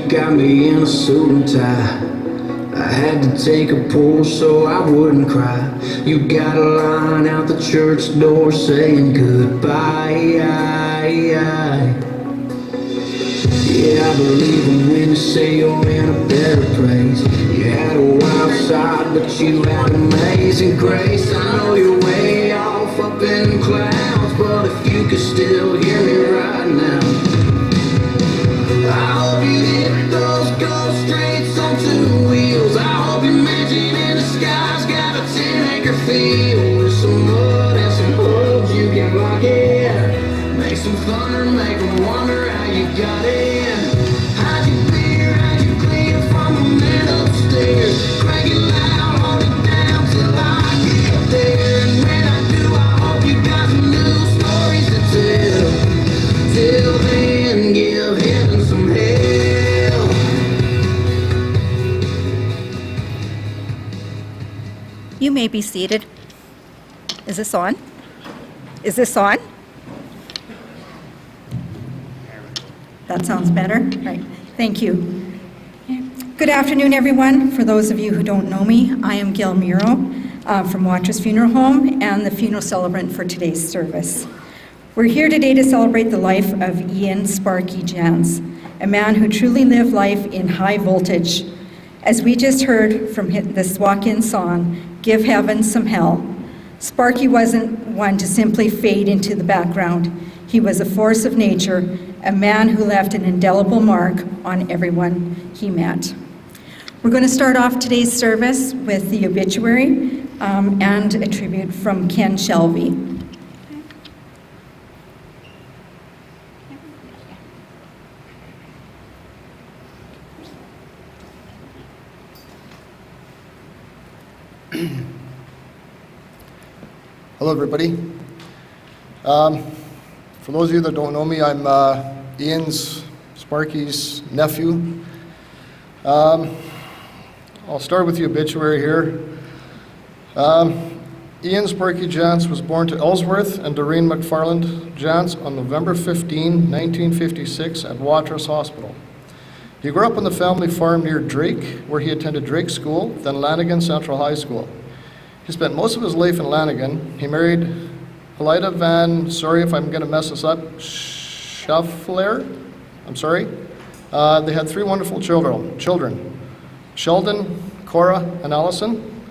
got me in a suit and tie. I had to take a pull so I wouldn't cry. You got a line out the church door saying goodbye. Yeah, I believe them when you say you're in a better place. You had a wild side, but you had amazing grace. I know you're way off up in the clouds, but if you could still hear me right now, I hope you hit those gold streets on two wheels. I hope your mansion in the sky's got a 10-acre field with some mud and some hoods you can lock in. Make some thunder, make them wonder how you got in. How'd you clear from the man upstairs? Crank it loud, hold it down till I get there. And when I do, I hope you got some new stories to tell. Till then, give heaven some hell. You may be seated. Is this on? Is this on? That sounds better. Right. Thank you. Good afternoon, everyone. For those of you who don't know me, I am Gail Muro from Watrous Funeral Home and the funeral celebrant for today's service. We're here today to celebrate the life of Ian Sparky Jantz, a man who truly lived life in high voltage. As we just heard from this walk-in song, Give Heaven Some Hell, Sparky wasn't one to simply fade into the background. He was a force of nature, a man who left an indelible mark on everyone he met. We're going to start off today's service with the obituary and a tribute from Ken Shelby. Hello, everybody. For those of you that don't know me, I'm Sparky's nephew. I'll start with the obituary here. Ian Sparky Jantz was born to Ellsworth and Doreen McFarland Jantz on November 15, 1956 at Watrous Hospital. He grew up on the family farm near Drake, where he attended Drake School, then Lanigan Central High School. He spent most of his life in Lanigan. He married Helida Van, sorry if I'm going to mess this up, Schaffler, I'm sorry. They had three wonderful children, Sheldon, Cora, and Allison.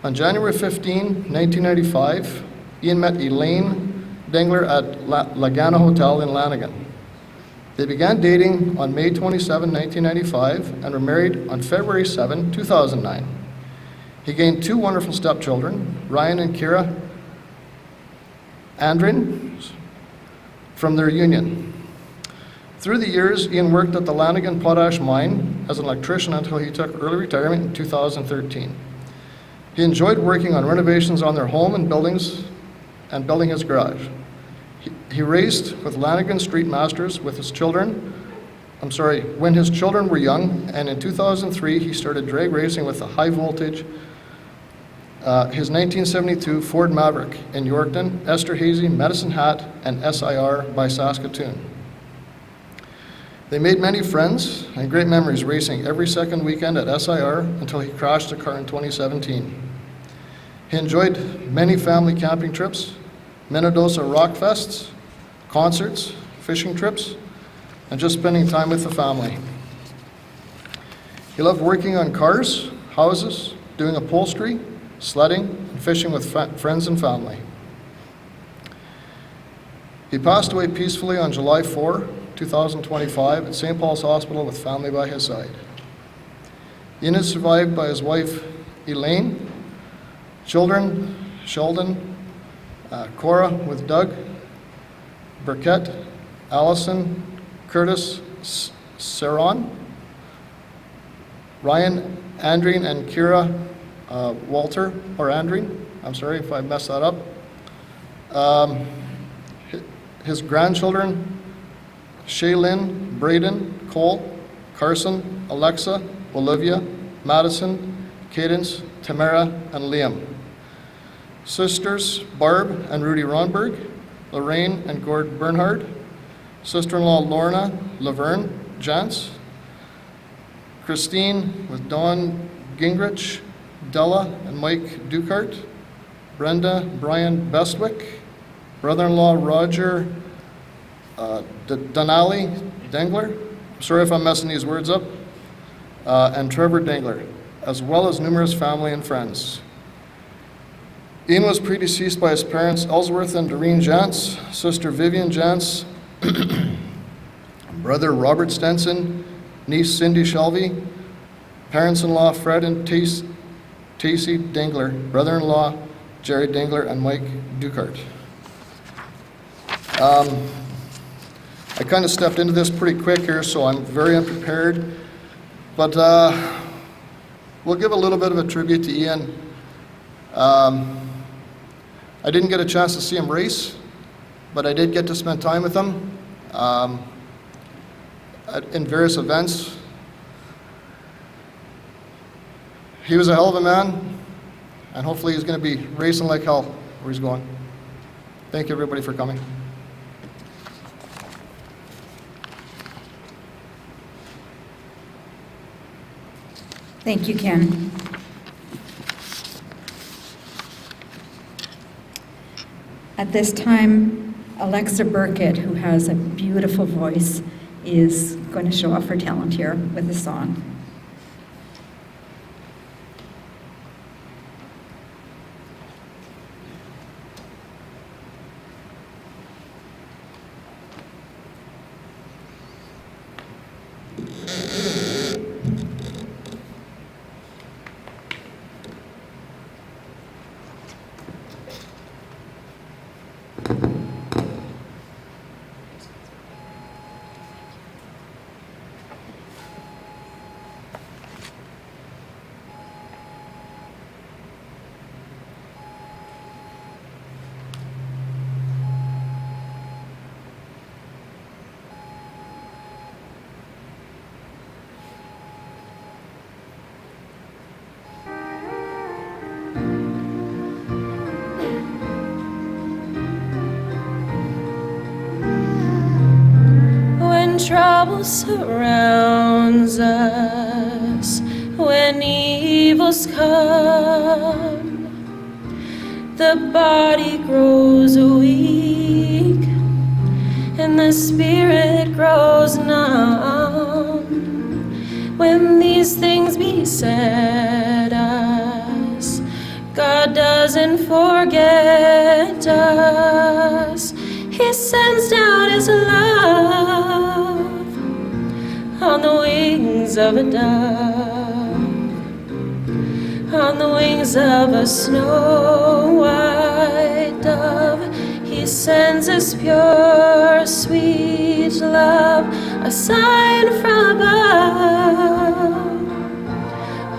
On January 15, 1995, Ian met Elaine Dengler at Lagana Hotel in Lanigan. They began dating on May 27, 1995, and were married on February 7, 2009. He gained two wonderful stepchildren, Ryan and Kira Andrin, from their union. Through the years, Ian worked at the Lanigan Potash Mine as an electrician until he took early retirement in 2013. He enjoyed working on renovations on their home and buildings and building his garage. He raced with Lanigan Street Masters with his children, when his children were young, and in 2003 he started drag racing with the high voltage his 1972 Ford Maverick in Yorkton, Esterhazy, Medicine Hat, and SIR by Saskatoon. They made many friends and great memories racing every second weekend at SIR until he crashed a car in 2017. He enjoyed many family camping trips, Minnedosa rock fests, concerts, fishing trips, and just spending time with the family. He loved working on cars, houses, doing upholstery, sledding, and fishing with friends and family. He passed away peacefully on July 4, 2025 at St. Paul's Hospital with family by his side. Ian is survived by his wife, Elaine, children, Sheldon, Cora with Doug, Burkett, Allison, Curtis, Saron, Ryan, Andreen, and Kira Walter, or Andreen, I'm sorry if I messed that up. His grandchildren, Shaylin, Braden, Cole, Carson, Alexa, Olivia, Madison, Cadence, Tamara, and Liam. Sisters, Barb and Rudy Ronberg, Lorraine and Gord Bernhard, sister-in-law Lorna Laverne Jantz, Christine with Dawn Gingrich, Della and Mike Dukart, Brenda Brian Bestwick, brother-in-law Roger Denali Dengler, sorry if I'm messing these words up, and Trevor Dengler, as well as numerous family and friends. Ian was predeceased by his parents, Ellsworth and Doreen Jantz, sister Vivian Jantz, brother Robert Stenson, niece Cindy Shelby, parents-in-law Fred and Tacy Dengler, brother-in-law Jerry Dengler and Mike Dukart. I kind of stepped into this pretty quick here, so I'm very unprepared, but we'll give a little bit of a tribute to Ian. I didn't get a chance to see him race, but I did get to spend time with him in various events. He was a hell of a man, and hopefully he's going to be racing like hell where he's going. Thank you, everybody, for coming. Thank you, Ken. At this time, Alexa Burkett, who has a beautiful voice, is going to show off her talent here with a song. Trouble surrounds us, when evils come, the body grows weak and the spirit grows numb. When these things beset us, God doesn't forget us. He sends down His love on the wings of a dove, on the wings of a snow white dove. He sends His pure, sweet love, a sign from above,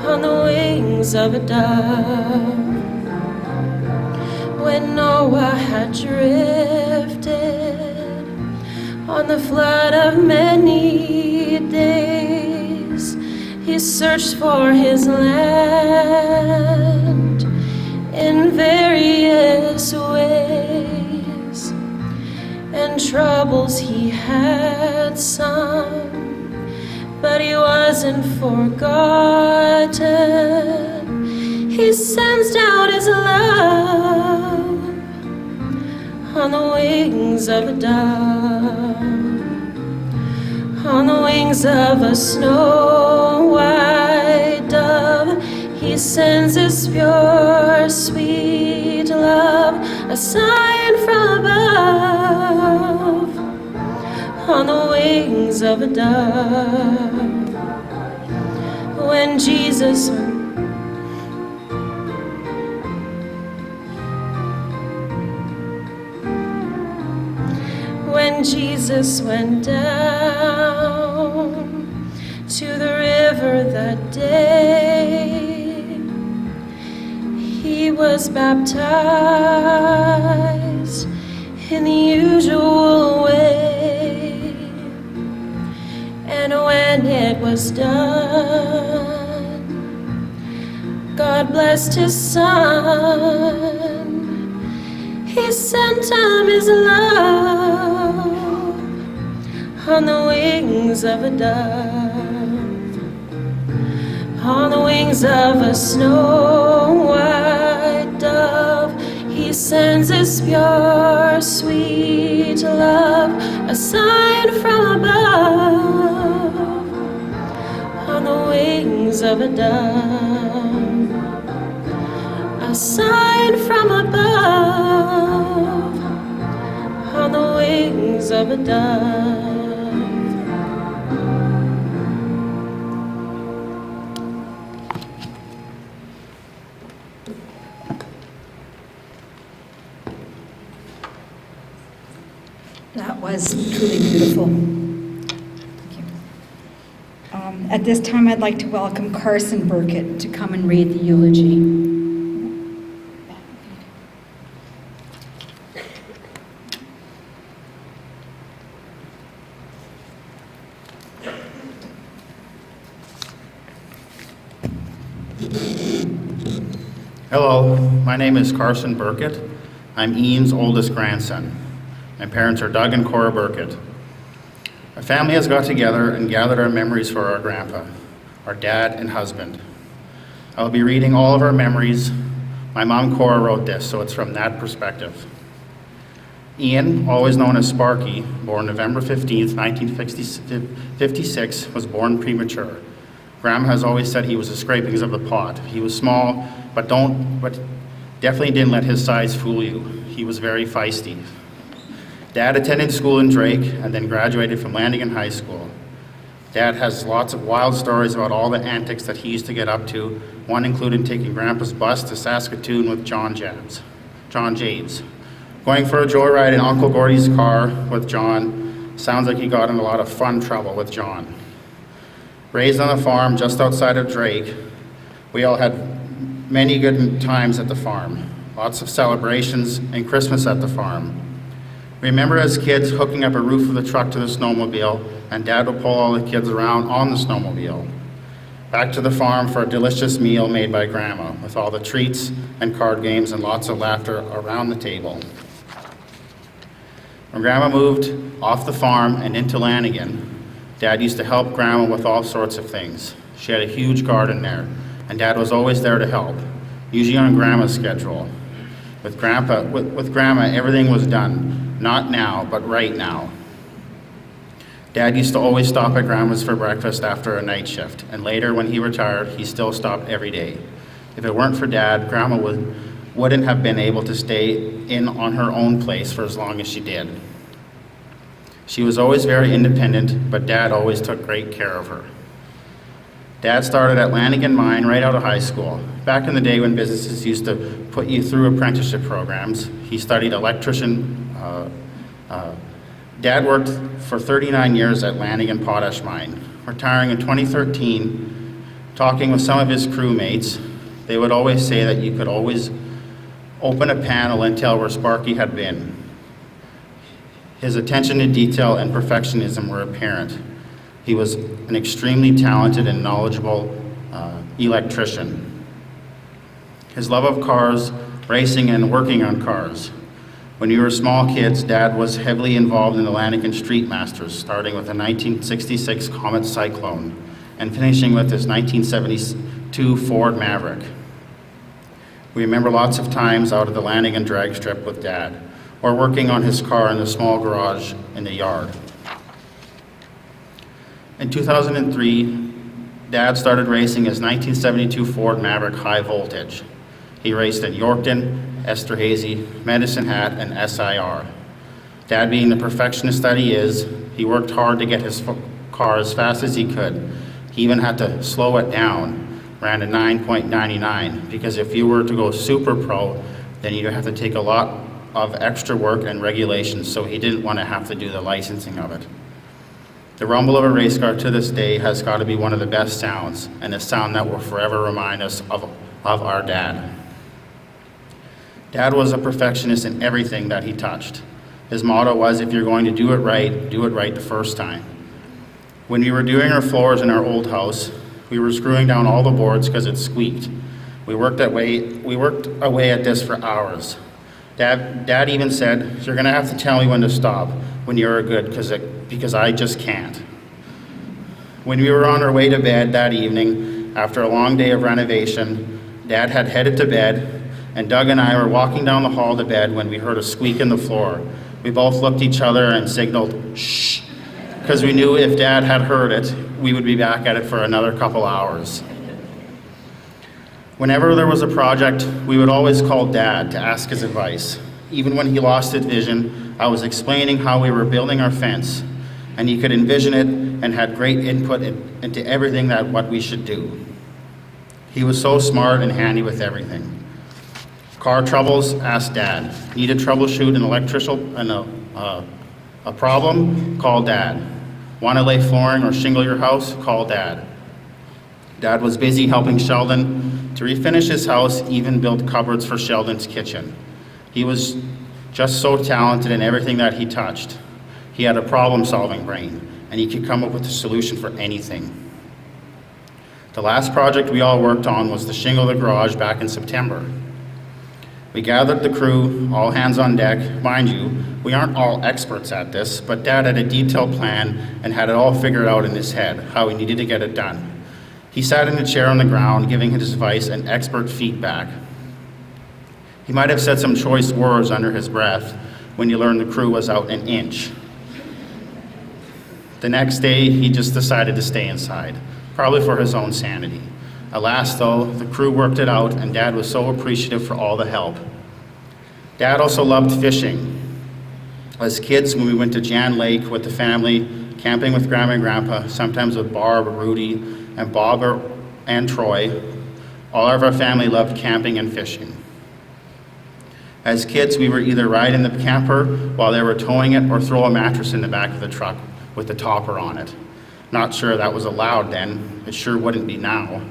on the wings of a dove. When Noah had drifted on the flood of many days, he searched for his land in various ways, and troubles he had some, but he wasn't forgotten. He sends down His love on the wings of a dove, on the wings of a snow white dove. He sends His pure, sweet love, a sign from above, on the wings of a dove. When Jesus went down to the river that day, He was baptized in the usual way. And when it was done, God blessed His Son. He sent Him His love on the wings of a dove, On the wings of a snow white dove, he sends his pure, sweet love, a sign from above. On the wings of a dove, a sign from above. On the wings of a dove. That was truly beautiful. Thank you. At this time, I'd like to welcome Carson Burkett to come and read the eulogy. Hello, my name is Carson Burkett. I'm Ian's oldest grandson. My parents are Doug and Cora Burkett. Our family has got together and gathered our memories for our grandpa, our dad and husband. I will be reading all of our memories. My mom Cora wrote this, so it's from that perspective. Ian, always known as Sparky, born November 15th, 1956, was born premature. Grandma has always said he was the scrapings of the pot. He was small, but definitely didn't let his size fool you. He was very feisty. Dad attended school in Drake and then graduated from Lanigan High School. Dad has lots of wild stories about all the antics that he used to get up to, one including taking Grandpa's bus to Saskatoon with John Jantz, going for a joyride in Uncle Gordy's car with John. Sounds like he got in a lot of fun trouble with John. Raised on a farm just outside of Drake, we all had many good times at the farm, lots of celebrations and Christmas at the farm. Remember as kids hooking up a roof of the truck to the snowmobile, and Dad would pull all the kids around on the snowmobile. Back to the farm for a delicious meal made by Grandma, with all the treats and card games and lots of laughter around the table. When Grandma moved off the farm and into Lanigan, Dad used to help Grandma with all sorts of things. She had a huge garden there, and Dad was always there to help, usually on Grandma's schedule. With Grandma, everything was done. Not now, but right now. Dad used to always stop at Grandma's for breakfast after a night shift, and later when he retired, he still stopped every day. If it weren't for Dad, Grandma wouldn't have been able to stay in on her own place for as long as she did. She was always very independent, but Dad always took great care of her. Dad started at Lanigan Mine right out of high school. Back in the day when businesses used to put you through apprenticeship programs, he studied electrician. Dad worked for 39 years at Lanigan Potash Mine. Retiring in 2013, talking with some of his crewmates, they would always say that you could always open a panel and tell where Sparky had been. His attention to detail and perfectionism were apparent. He was an extremely talented and knowledgeable electrician. His love of cars, racing, and working on cars. When we were small kids, Dad was heavily involved in the Lanigan Street Masters, starting with a 1966 Comet Cyclone and finishing with his 1972 Ford Maverick. We remember lots of times out of the Lanigan drag strip with Dad, or working on his car in the small garage in the yard. In 2003, Dad started racing his 1972 Ford Maverick High Voltage. He raced at Yorkton, Esterhazy, Medicine Hat, and SIR. Dad, being the perfectionist that he is, he worked hard to get his car as fast as he could. He even had to slow it down, ran a 9.99, because if you were to go super pro, then you'd have to take a lot of extra work and regulations, so he didn't want to have to do the licensing of it. The rumble of a race car to this day has got to be one of the best sounds, and a sound that will forever remind us of our Dad. Dad was a perfectionist in everything that he touched. His motto was, if you're going to do it right the first time. When we were doing our floors in our old house, we were screwing down all the boards because it squeaked. We worked away at this for hours. Dad even said, you're gonna have to tell me when to stop when you're good, because I just can't. When we were on our way to bed that evening, after a long day of renovation, Dad had headed to bed, and Doug and I were walking down the hall to bed when we heard a squeak in the floor. We both looked at each other and signaled, shh, because we knew if Dad had heard it, we would be back at it for another couple hours. Whenever there was a project, we would always call Dad to ask his advice. Even when he lost his vision, I was explaining how we were building our fence, and he could envision it and had great input into everything that what we should do. He was so smart and handy with everything. Car troubles, ask Dad. Need to troubleshoot an electrical and a problem, call Dad. Want to lay flooring or shingle your house, call Dad. Dad was busy helping Sheldon to refinish his house, even build cupboards for Sheldon's kitchen. He was just so talented in everything that he touched. He had a problem-solving brain, and he could come up with a solution for anything. The last project we all worked on was to shingle the garage back in September. We gathered the crew, all hands on deck. Mind you, we aren't all experts at this, but Dad had a detailed plan and had it all figured out in his head, how he needed to get it done. He sat in a chair on the ground, giving his advice and expert feedback. He might have said some choice words under his breath when you learned the crew was out an inch. The next day, he just decided to stay inside, probably for his own sanity. Alas, though, the crew worked it out, and Dad was so appreciative for all the help. Dad also loved fishing. As kids, when we went to Jan Lake with the family, camping with Grandma and Grandpa, sometimes with Barb, Rudy, and Bob and Troy, all of our family loved camping and fishing. As kids, we were either ride in the camper while they were towing it or throw a mattress in the back of the truck with the topper on it. Not sure that was allowed then. It sure wouldn't be now.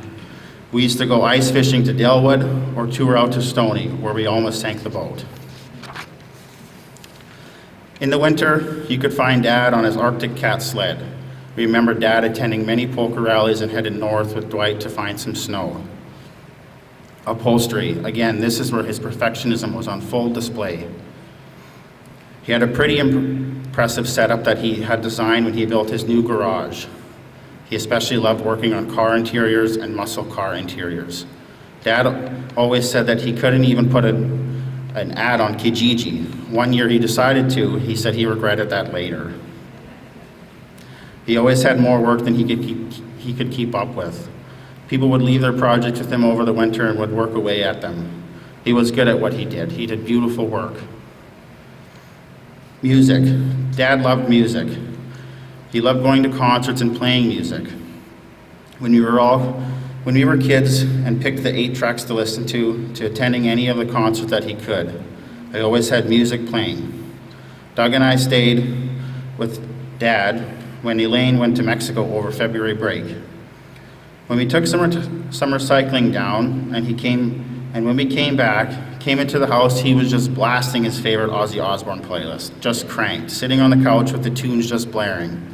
We used to go ice fishing to Delwood or tour out to Stony, where we almost sank the boat. In the winter, you could find Dad on his Arctic cat sled. We remember Dad attending many poker rallies and headed north with Dwight to find some snow. Upholstery. Again, this is where his perfectionism was on full display. He had a pretty impressive setup that he had designed when he built his new garage. He especially loved working on car interiors and muscle car interiors. Dad always said that he couldn't even put an ad on Kijiji. One year he decided to. He said he regretted that later. He always had more work than he could keep up with. People would leave their projects with him over the winter and would work away at them. He was good at what he did. He did beautiful work. Music. Dad loved music. He loved going to concerts and playing music. When we were kids and picked the 8 tracks to listen to attending any of the concerts that he could, I always had music playing. Doug and I stayed with Dad when Elaine went to Mexico over February break. When we took summer cycling down, and when we came into the house, he was just blasting his favorite Ozzy Osbourne playlist, just cranked, sitting on the couch with the tunes just blaring.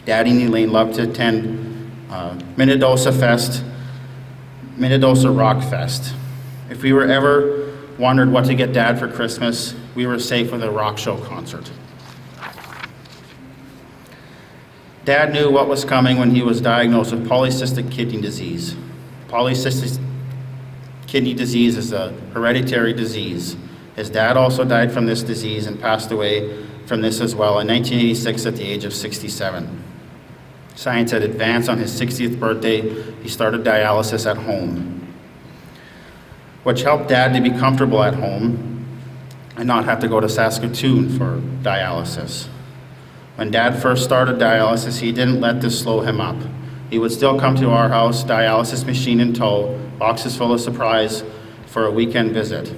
Daddy and Elaine loved to attend Minnedosa Rock Fest. If we were ever wondered what to get Dad for Christmas, we were safe with a rock show concert. Dad knew what was coming when he was diagnosed with polycystic kidney disease. Polycystic kidney disease is a hereditary disease. His dad also died from this disease and passed away from this as well in 1986 at the age of 67. Science had advanced. On his 60th birthday, he started dialysis at home, which helped Dad to be comfortable at home and not have to go to Saskatoon for dialysis. When Dad first started dialysis, he didn't let this slow him up. He would still come to our house, dialysis machine in tow, boxes full of supplies for a weekend visit.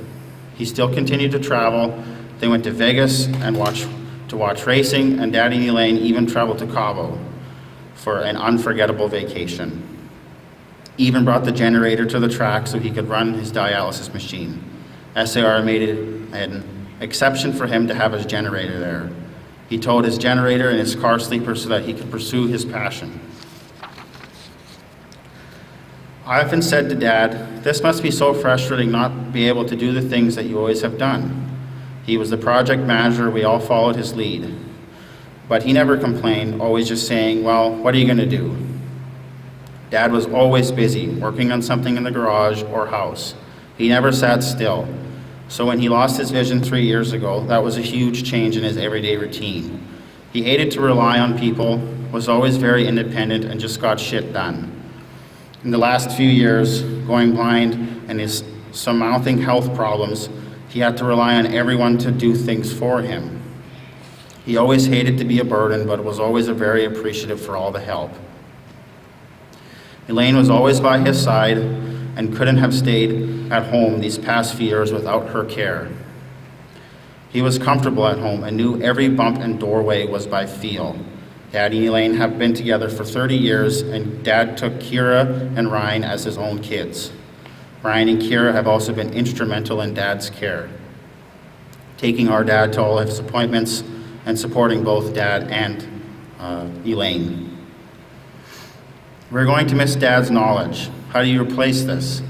He still continued to travel. They went to Vegas and to watch racing, and Daddy and Elaine even traveled to Cabo for an unforgettable vacation. Even brought the generator to the track so he could run his dialysis machine. SAR made it an exception for him to have his generator there. He towed his generator and his car sleeper so that he could pursue his passion. I often said to Dad, "This must be so frustrating not to be able to do the things that you always have done." He was the project manager, we all followed his lead. But he never complained, always just saying, "Well, what are you going to do?" Dad was always busy, working on something in the garage or house. He never sat still. So when he lost his vision 3 years ago, that was a huge change in his everyday routine. He hated to rely on people, was always very independent, and just got shit done. In the last few years, going blind and his surmounting health problems, he had to rely on everyone to do things for him. He always hated to be a burden, but was always very appreciative for all the help. Elaine was always by his side and couldn't have stayed at home these past few years without her care. He was comfortable at home and knew every bump and doorway was by feel. Dad and Elaine have been together for 30 years, and Dad took Kira and Ryan as his own kids. Ryan and Kira have also been instrumental in Dad's care, taking our dad to all of his appointments and supporting both Dad and Elaine. We're going to miss Dad's knowledge. How do you replace this?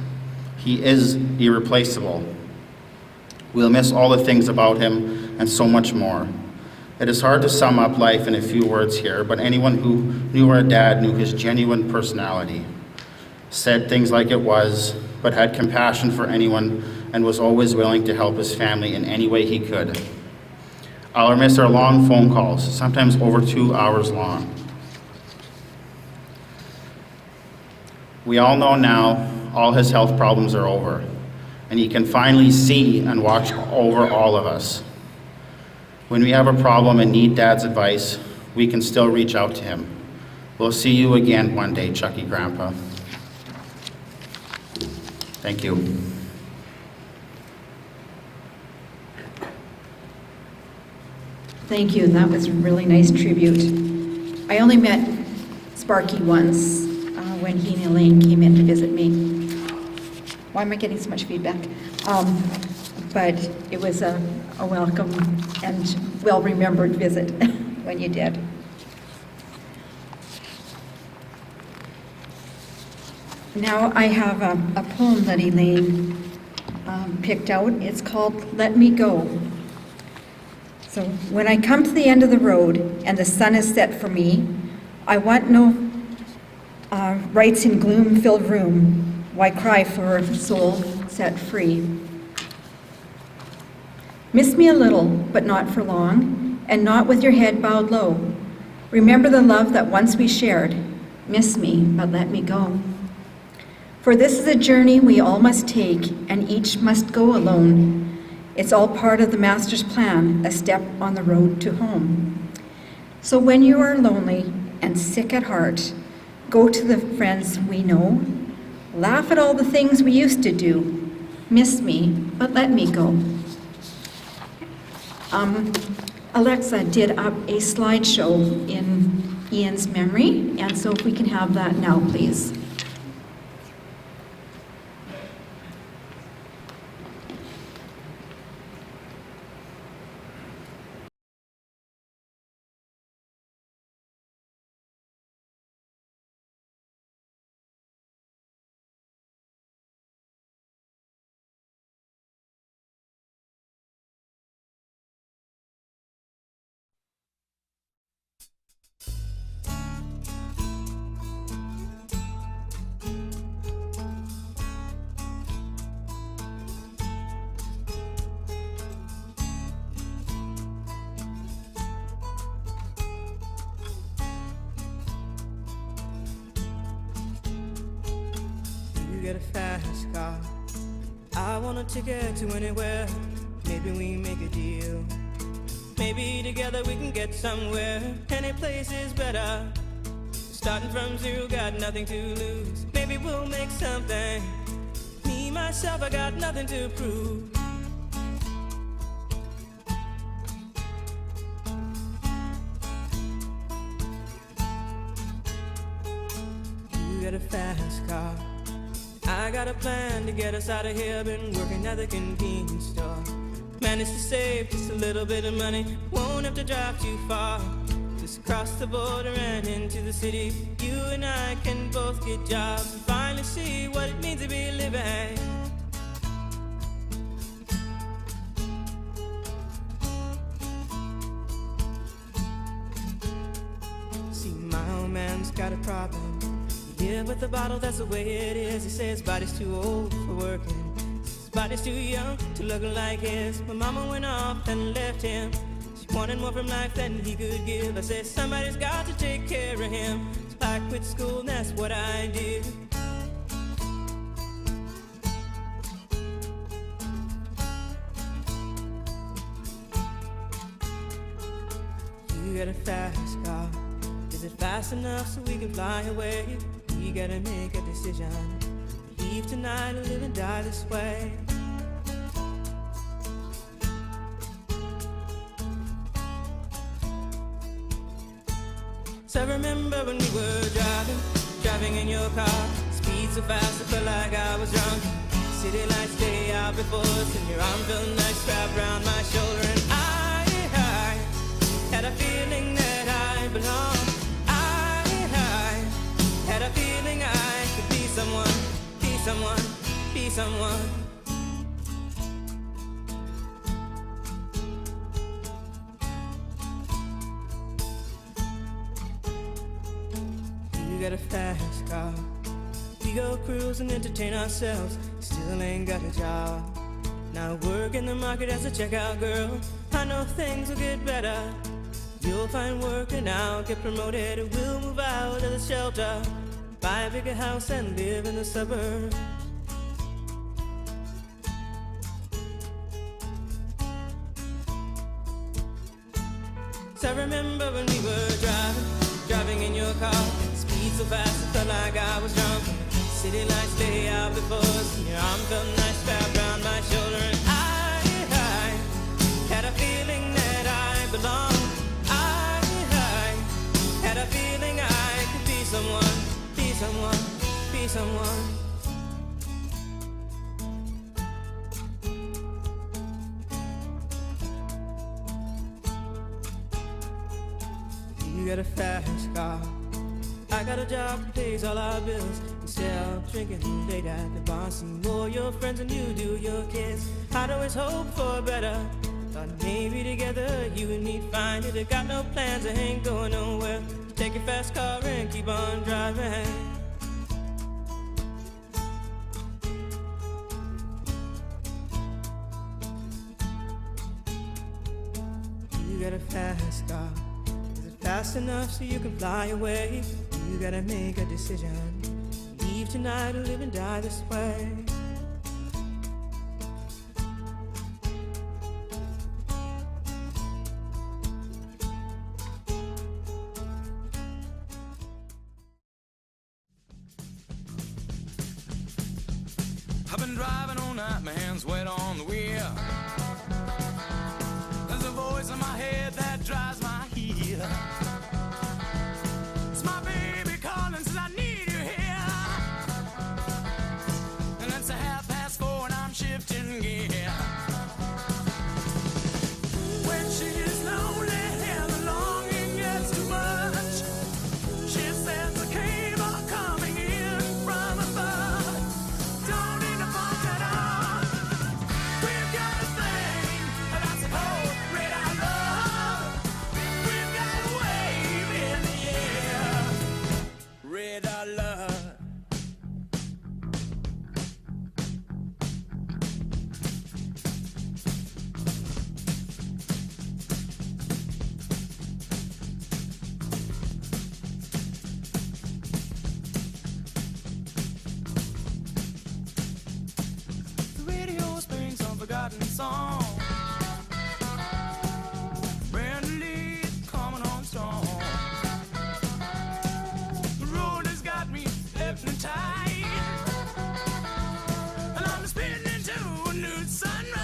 He is irreplaceable. We'll miss all the things about him and so much more. It is hard to sum up life in a few words here, but anyone who knew our dad knew his genuine personality, said things like it was, but had compassion for anyone and was always willing to help his family in any way he could. I'll miss our long phone calls, sometimes over 2 hours long. We all know now all his health problems are over, and he can finally see and watch over all of us. When we have a problem and need Dad's advice, we can still reach out to him. We'll see you again one day, Chucky Grandpa. Thank you. Thank you, that was a really nice tribute. I only met Sparky once when he and Elaine came in to visit me. Why am I getting so much feedback? But it was a welcome and well-remembered visit when you did. Now I have a poem that Elaine picked out. It's called Let Me Go. So when I come to the end of the road and the sun is set for me, I want no rights in gloom-filled room. Why cry for a soul set free? Miss me a little, but not for long, and not with your head bowed low. Remember the love that once we shared. Miss me, but let me go. For this is a journey we all must take, and each must go alone. It's all part of the Master's plan, a step on the road to home. So when you are lonely and sick at heart, go to the friends we know. Laugh at all the things we used to do. Miss me, but let me go. Alexa did up a slideshow in Ian's memory, and so if we can have that now, please. Get a fast car. I want a ticket to anywhere. Maybe we make a deal. Maybe together we can get somewhere. Any place is better. Starting from zero, got nothing to lose. Maybe we'll make something. Me, myself, I got nothing to prove. You get a fast car. I got a plan to get us out of here. Been working at the convenience store. Managed to save just a little bit of money. Won't have to drive too far. Just cross the border and into the city. You and I can both get jobs and finally see what it means to be living. See, my old man's got a problem. live with the bottle, that's the way it is. He says his body's too old for working, his body's too young to look like his. My mama went off and left him. She wanted more from life than he could give. I said somebody's got to take care of him, so I quit school and that's what I did. You got a fast car, is it fast enough so we can fly away? We gotta make a decision, leave tonight or live and die this way. So I remember when we were driving in your car, speed so fast I felt like I was drunk. City lights day out before us and your arm felt nice wrapped around my shoulder. And I had a feeling that I belonged. I had a feeling I could be someone, be someone, be someone. You got a fast car, we go cruise and entertain ourselves. Still ain't got a job, now work in the market as a checkout girl. I know things will get better, you'll find work and I'll get promoted. And we'll move out of the shelter, buy a bigger house and live in the suburbs. So I remember when we were driving in your car, speed so fast it felt like I was drunk. City lights lay out before us and your arm felt nice wrapped around my shoulder. And I had a feeling that I belonged. I had a feeling I could be someone, be someone, be someone. You got a fast car, I got a job that pays all our bills. Instead of drinking late at the bar, see more your friends than you do your kids. I'd always hope for better, thought maybe together you and me'd find it. I got no plans, I ain't going nowhere. Take your fast car and keep on driving. You got a fast car, is it fast enough so you can fly away? You gotta make a decision, leave tonight or live and die this way. I've been driving all night, my hands wet on the wheel. There's a voice in my head that drives my heel. It's my baby calling, says I need you here. And it's 4:30 and I'm shifting gear. When she's lonely and the longing gets too much, she says the cable coming in from above. Don't need to pump it on. We've got a thing that's called red eye love. We've got a wave in the air. Red eye love. The radio springs some forgotten song. Brand new leaves coming on strong. The road has got me hypnotized, and I'm spinning to a new sunrise.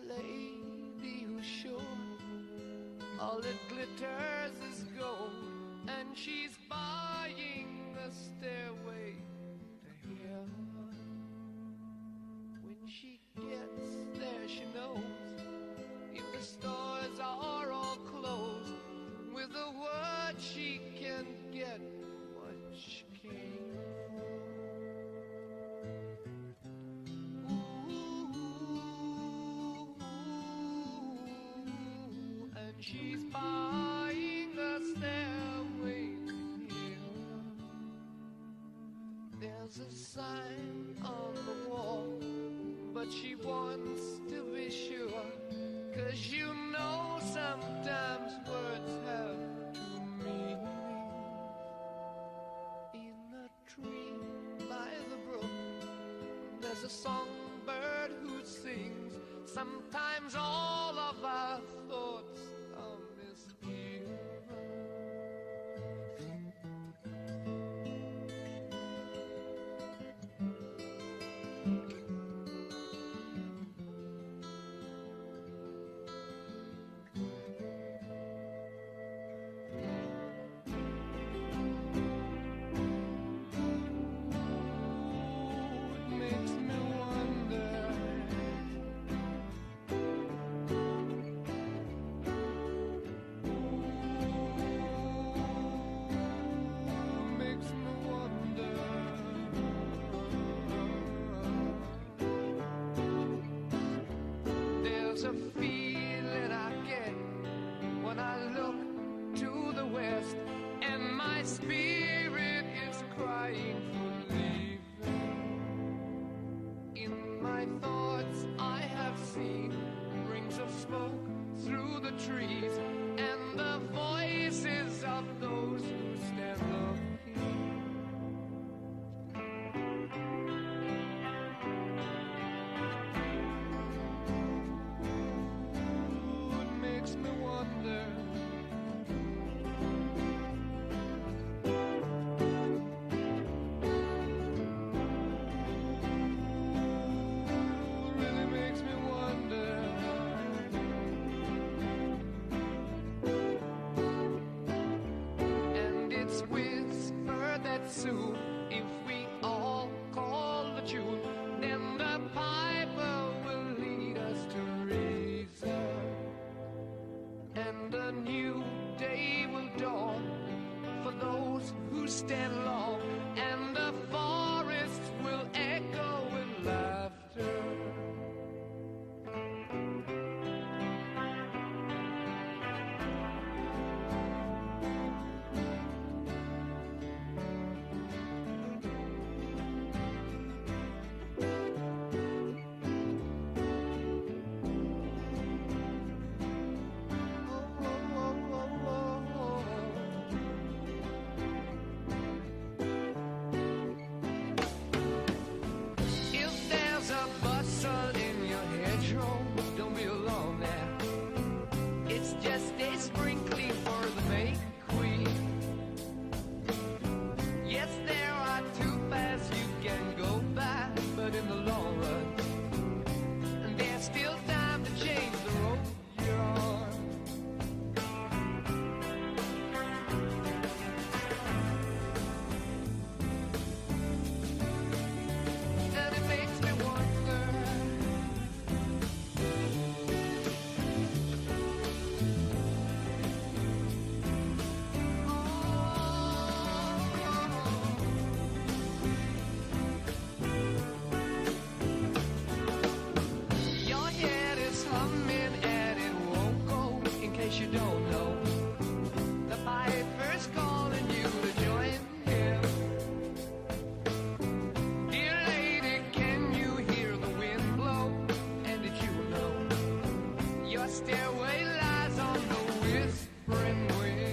lady who's sure all that glitters is gold, and she's buying a stairway to heaven. When she gets there, she knows if the stores are all closed, with a word she can get what she came for. And she's buying a stairway here. There's a sign on the wall, but she wants to be sure, 'cause you know sometimes words have two meanings. In a tree by the brook, there's a songbird who sings. Sometimes all of our thoughts are misgiven. There's a feeling I get when I look to the west, and my spirit is crying for leaving. In my thoughts I have seen rings of smoke through the trees, and the voices of those who stand up here. Soon, if we all call the tune, then the piper will lead us to reason, and a new day will dawn for those who stand long, and the forests will echo with laughter. Don't be alone now. It's just a sprinkling for the May Queen. Yes, there are two paths you can go by, but in the long run, there's still time to change the road you're on. And it makes me wonder, you don't know, the piper's calling you to join him. Dear lady, can you hear the wind blow? And did you know your stairway lies on the whispering wind?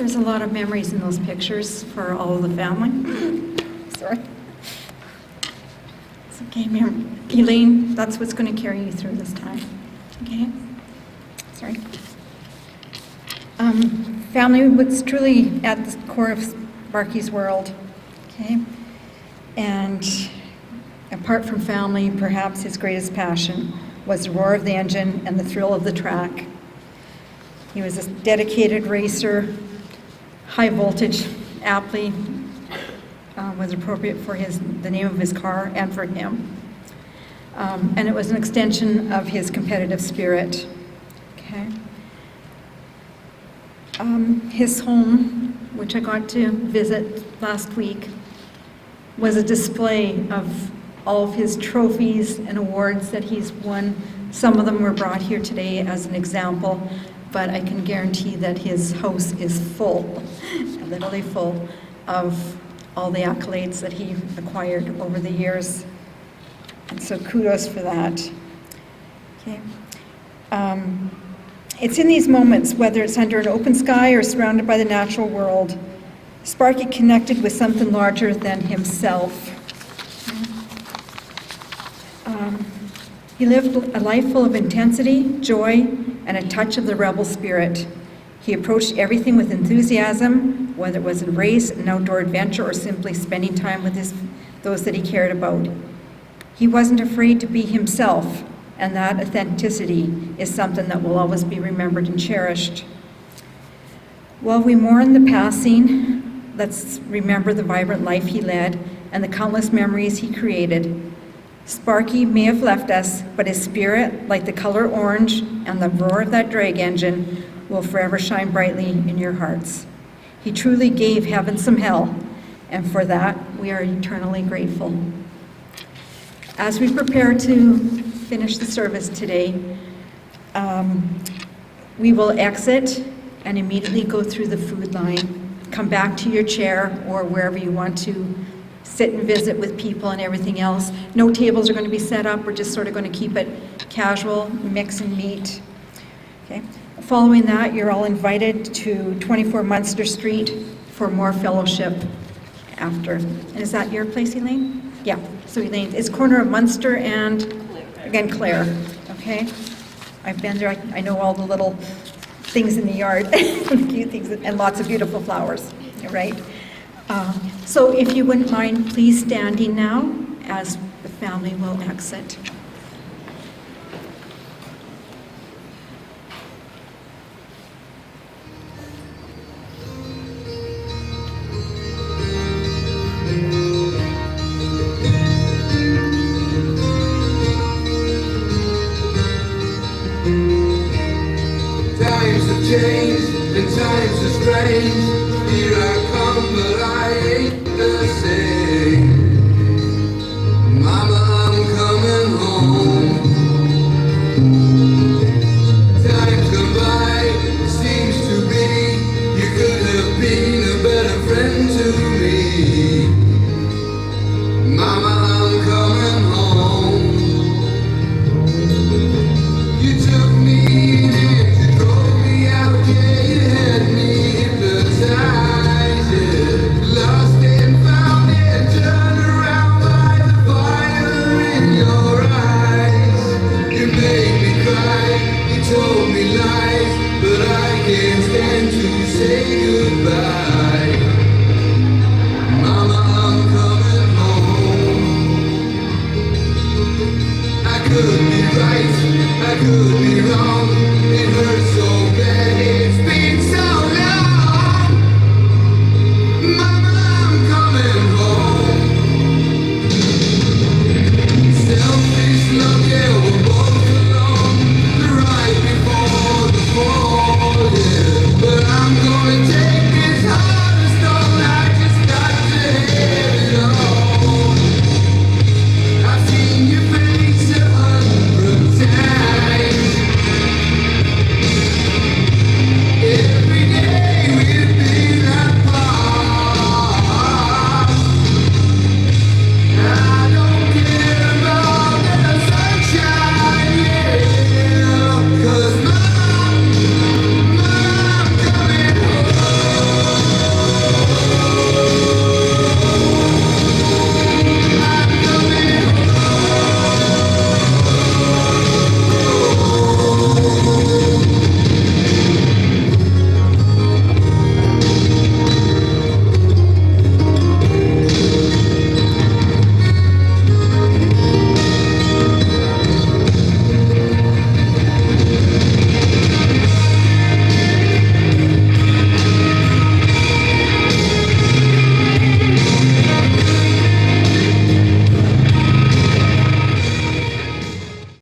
There's a lot of memories in those pictures for all of the family. Sorry. It's okay, Elaine, that's what's going to carry you through this time. Okay? Sorry. Family was truly at the core of Sparky's world. Okay? And apart from family, perhaps his greatest passion was the roar of the engine and the thrill of the track. He was a dedicated racer. High voltage aptly was appropriate for the name of his car and for him. And it was an extension of his competitive spirit. Okay. His home, which I got to visit last week, was a display of all of his trophies and awards that he's won. Some of them were brought here today as an example, but I can guarantee that his house is full, literally full, of all the accolades that he acquired over the years. And so kudos for that. Okay. It's in these moments, whether it's under an open sky or surrounded by the natural world, Sparky connected with something larger than himself. He lived a life full of intensity, joy, and a touch of the rebel spirit. He approached everything with enthusiasm, whether it was a race, an outdoor adventure, or simply spending time with those that he cared about. He wasn't afraid to be himself, and that authenticity is something that will always be remembered and cherished. While we mourn the passing, let's remember the vibrant life he led and the countless memories he created. Sparky may have left us, but his spirit, like the color orange and the roar of that drag engine, will forever shine brightly in your hearts. He truly gave heaven some hell, and for that, we are eternally grateful. As we prepare to finish the service today, we will exit and immediately go through the food line. Come back to your chair or wherever you want to sit and visit with people and everything else. No tables are going to be set up. We're just sort of going to keep it casual, mix and meet. Okay. Following that, you're all invited to 24 Munster Street for more fellowship after. And is that your place, Elaine? Yeah. So Elaine, it's corner of Munster and again Claire. Okay. I've been there. I know all the little things in the yard, cute things, and lots of beautiful flowers. Right. So if you wouldn't mind, please standing now as the family will exit.